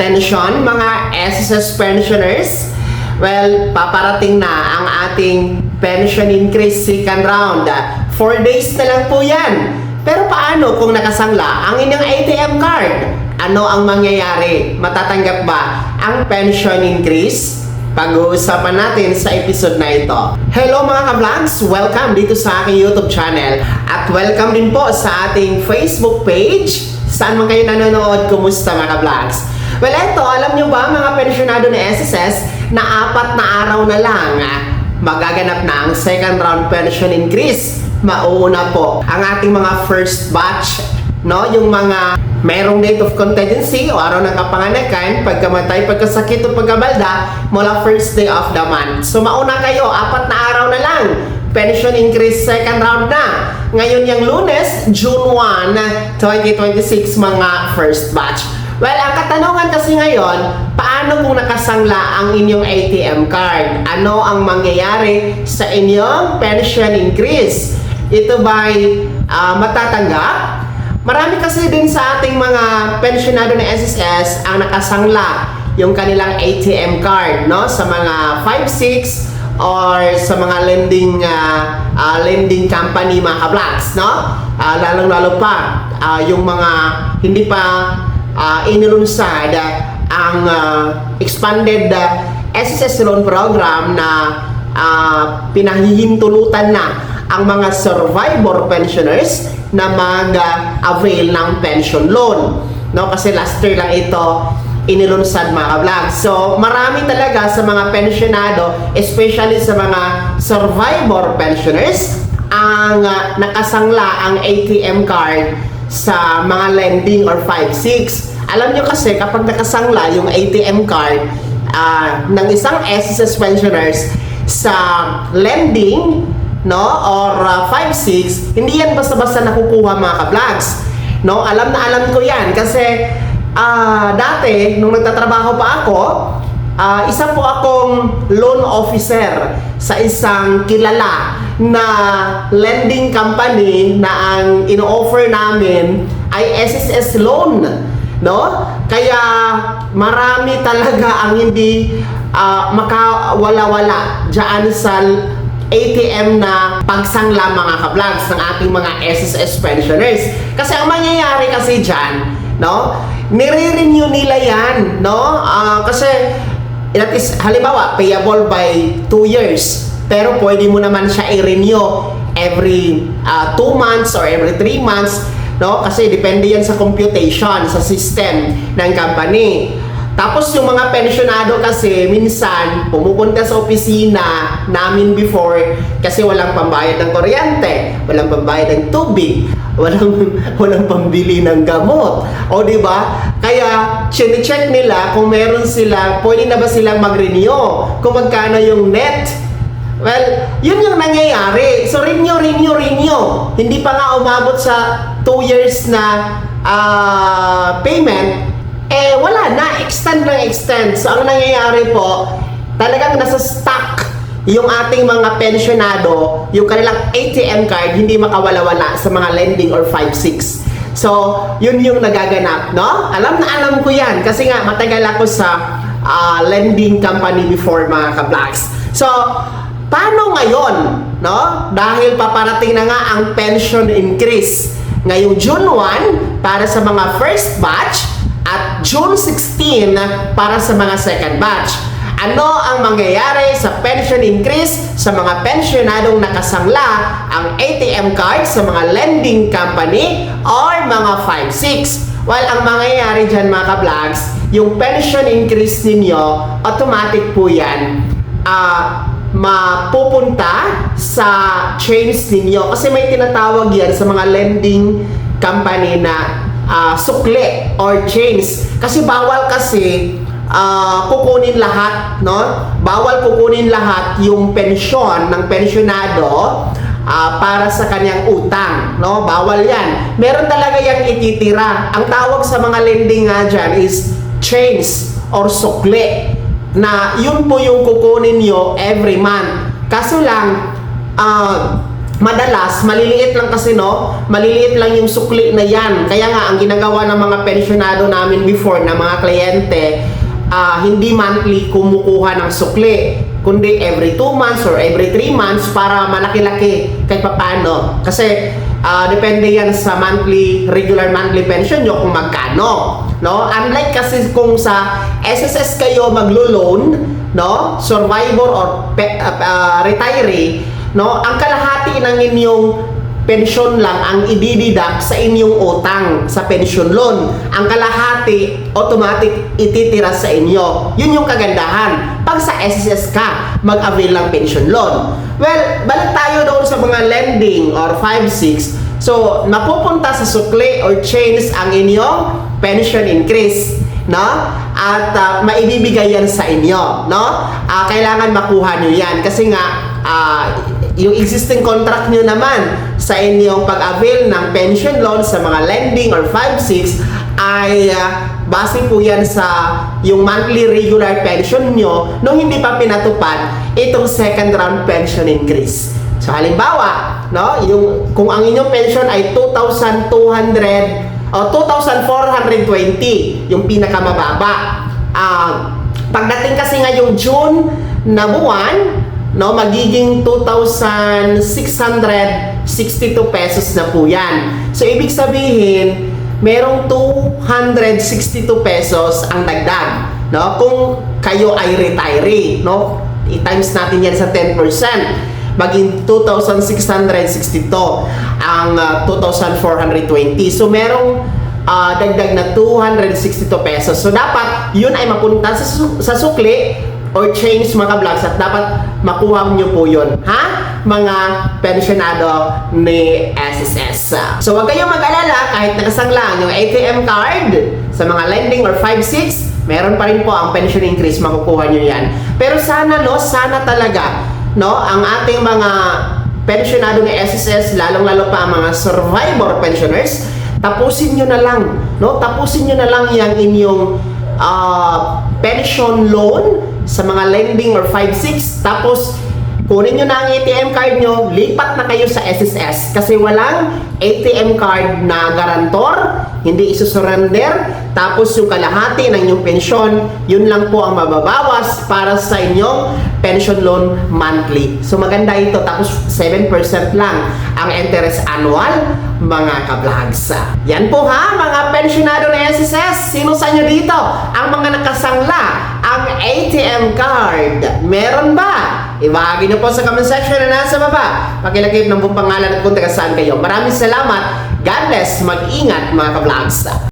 Attention mga SSS pensioners. Well, paparating na ang ating pension increase second round. 4 days na lang po yan. Pero paano kung nakasangla ang inyong ATM card? Ano ang mangyayari? Matatanggap ba ang pension increase? Pag-uusapan natin sa episode na ito. Hello mga ka-vlogs! Welcome dito sa aking YouTube channel. At welcome din po sa ating Facebook page. Saan man kayo nanonood, kumusta mga ka-vlogs? Well, eto, alam nyo ba mga pensyonado ng SSS na 4 na araw na lang magaganap na ang second round pension increase. Mauuna po ang ating mga first batch, no? Yung mga merong date of contingency o araw ng kapanganakan, pagkamatay, pagkasakit o pagkabalda mula first day of the month. So mauna kayo, 4 na araw na lang. Pension increase second round na. Ngayon yung Lunes, June 1, 2026 mga first batch. Well, ang katanungan kasi ngayon, paano kung nakasangla ang inyong ATM card? Ano ang mangyayari sa inyong pension increase? Ito ba'y matatanggap? Marami kasi din sa ating mga pensionado ng SSS ang nakasangla yung kanilang ATM card, no? Sa mga 5-6 or sa mga lending company mga ka-vlogs, no? Lalong-lalo pa yung mga hindi pa inilunsad ang expanded SSS loan program na pinahihintulutan na ang mga survivor pensioners na mag-avail ng pension loan, no? Kasi last year lang ito inilunsad mga ka-vlog. So marami talaga sa mga pensionado, especially sa mga survivor pensioners, ang nakasangla ang ATM card sa mga lending or 5-6. Alam nyo kasi kapag nakasangla yung ATM card ng isang SSS pensioners sa lending, no, or 5-6, hindi yan basta-basta nakukuha mga ka-vlogs, no? Alam na alam ko yan kasi dati nung nagtatrabaho pa ako, isa po akong loan officer sa isang kilala na lending company na ang ino-offer namin ay SSS loan, no? Kaya marami talaga ang hindi makawala-wala diyan sa ATM na pagsangla mga ka-vlogs ng ating mga SSS pensioners. Kasi ang mangyayari kasi dyan, no, nire-renew nila yan, no? Kasi that is, halimbawa, payable by 2 years. Pero pwede mo naman siya i-renew every 2 months or every 3 months, no? Kasi depende yan sa computation, sa system ng company. Tapos yung mga pensionado kasi minsan pumupunta sa opisina namin before kasi walang pambayad ng kuryente, walang pambayad ng tubig, walang pambili ng gamot. O di ba? Kaya chine-check nila kung meron sila, pwede na ba silang mag-renew, kung magkano yung net. Well, yun yung nangyayari. So renew. Hindi pa nga umabot sa 2 years na payment. Wala na, extend. So, ang nangyayari po, talagang nasa stock yung ating mga pensionado, yung kanilang ATM card, hindi makawala-wala sa mga lending or 5-6. So, yun yung nagaganap, no? Alam na alam ko yan, kasi nga, matagal ako sa lending company before mga ka-vlogs. So, paano ngayon, no? Dahil paparating na nga ang pension increase. Ngayong June 1, para sa mga first batch, at June 16 para sa mga second batch. Ano ang mangyayari sa pension increase sa mga pensionadong nakasangla ang ATM card sa mga lending company or mga 5-6? Well, ang mangyayari dyan mga ka-vlogs, yung pension increase ninyo, automatic po yan, mapupunta sa chains ninyo. Kasi may tinatawag yan sa mga lending company na sukle or chains. Kasi bawal kasi kukunin lahat, no? Bawal kukunin lahat yung pensyon ng pensionado para sa kanyang utang, no? Bawal yan. Meron talaga yang ititira. Ang tawag sa mga lending nga dyan is chains or sukle, na yun po yung kukunin nyo every month. Kaso lang, madalas, maliliit lang kasi, no? Maliliit lang yung sukli na yan. Kaya nga, ang ginagawa ng mga pensyonado namin before na mga kliyente, hindi monthly kumukuha ng sukli, kundi every 2 months or every 3 months para malaki-laki kahit paano. Kasi, depende yan sa regular monthly pension nyo kung magkano. No? Unlike kasi kung sa SSS kayo maglo-loan, no? Survivor or retiree, no? Ang kalahati ng inyong pensyon lang ang idididak sa inyong utang sa pension loan. Ang kalahati automatic ititira sa inyo. Yun yung kagandahan. Pag sa SSS ka, mag-avail ng pension loan. Well, balik tayo doon sa mga lending or 5-6. So, napupunta sa sukli or change ang inyong pension increase, no? At maibibigay yan sa inyo, no? Kailangan makuha nyo yan kasi nga yung existing contract nyo naman sa inyong pag-avail ng pension loan sa mga lending or 5-6 ay base po yan sa yung monthly regular pension nyo nung hindi pa pinatupad itong second round pension increase. So halimbawa, no, kung ang inyong pension ay 2,200 o 2,420, yung pinakamababa. Pagdating kasi ngayong June na buwan, no, magiging 2,662 pesos na po yan. So, ibig sabihin, merong 262 pesos ang dagdag, no? Kung kayo ay retiree, no? I-times natin yan sa 10%. Maging 2,662 ang 2,420. So, merong dagdag na 262 pesos. So, dapat yun ay mapunta sa sukli or change mga vlogs at dapat makuha nyo po yun, ha? Mga pensionado ni SSS. So, huwag kayong mag-alala kahit nakasangla yung ATM card sa mga lending or 5-6, meron pa rin po ang pension increase, makukuha nyo yan. Pero sana, no? Sana talaga, no? Ang ating mga pensionado ni SSS, lalong-lalo pa ang mga survivor pensioners, tapusin nyo na lang, no? Tapusin nyo na lang yung inyong pension loan sa mga lending or 5-6, tapos kunin nyo na ang ATM card nyo, lipat na kayo sa SSS kasi walang ATM card na garantor, hindi isusurrender, tapos yung kalahati ng inyong pensyon, yun lang po ang mababawas para sa inyong pension loan monthly. So maganda ito, tapos 7% lang ang interest annual, mga ka-vlogs. Yan po ha, mga pensionado ng SSS, sino sa inyo dito ang mga nakasangla ang ATM card? Meron ba? Ibahagi niyo po sa comment section na nasa baba. Pakilagay ng buong pangalan at kung taga saan kayo. Maraming salamat. God bless. Mag-ingat mga ka-vlogs.